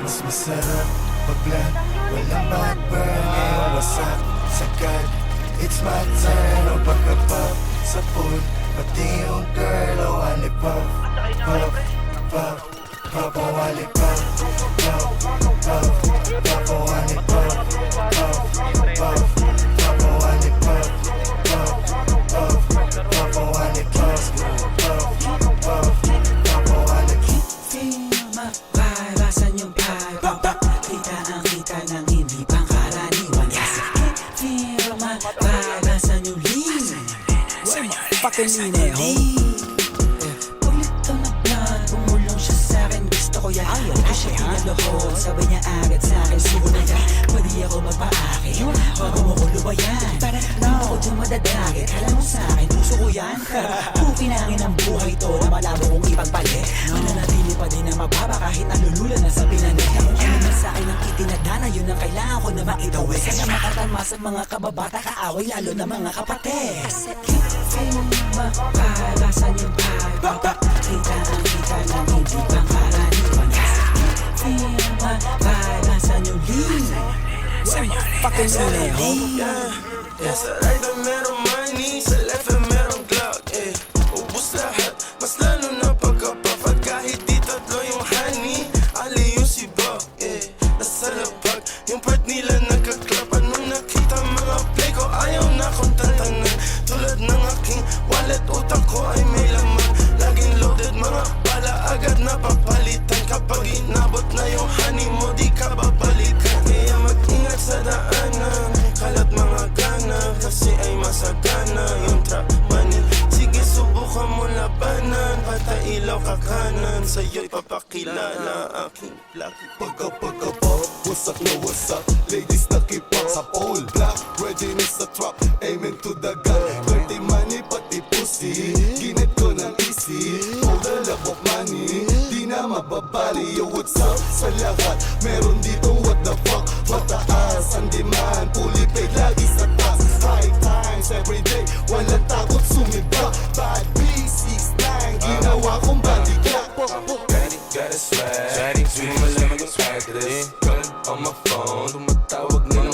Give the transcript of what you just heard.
Mas masarap pag-vlog, walang backburn. Ngayon wasak, sagad, it's my turn. O pagka-pop sa pool, pati yung girl. O wali pop, pop, pop, pop. O wali pop, pop, pop, pop. O wali pop, pop, pop, pop. O wali pop, pop, pop, pop. O wali pop, pop, pop, pop. O wali Maparasan yung vibe. Kita ang kita ng hindi pangkaraniwan. Kasi feel maparasan yung lean. Fucking lean Ulit to na plan, bumulong siya sa'kin. Gusto ko yan, ako siya pinalohod. Sabay niya agad sa'kin, sugo na yan. Pwede ako magpaakit, bago mo ko lubayan. Di mo ko dyan madadagit, alam mo sa'kin, puso ko yan. Pukinangin ang buhay to na malabo kong ipagpalit. Mananatili pa din na mababa kahit nalulula na sa pinalit. Kung ano man sa'kin ang itinadana, yun ang kailangan ko na makitawid. Sana makatalma sa mga kababata, kaaway lalo na mga kapatid. Kasi feel mapalasan yung vibe. Kita ang kita ng hindi pangkaraniwan. Kasi feel mapalasan yung lean. Fucking lean. Sa right na merong money, sa left na merong cloud. Ubus lahat, mas lalo na pagkapapag. Kahit di tatlo yung honey, ali yung sibaw. Nasa lapag, yung part nila nagkaklap. Anong nakita mga play ko, ayaw na kong tantanan. Tulad ng aking wallet, utang ko ay may laman. Laging loaded, mga bala agad na papalitan. Kapag inabot na yung honey mo, di ka babalikan. Kaya mag-ingat sa daanan, kalat mga gana, kasi ay masagana yung trap money. Sige subukan mo labanan, patailaw ka kanan, sa'yo'y papakilala aking lucky. Pagka-pop, wasak na wasak, ladies nakipag sa pole. Black, ready na sa trap, aiming to the gun. Dirty money, pati pussy, ginit ko ng easy. Total love of money, di na mababali. Yo, what's up sa lahat, meron dito what the fuck. Mataas ang demand, fully paid, lagi sa taas. High times everyday, walang takot sumibak. Bad B69, ginawa kong bodyguard. Got a swag, di mo malaman yung swag this. Call on my phone, tumatawag na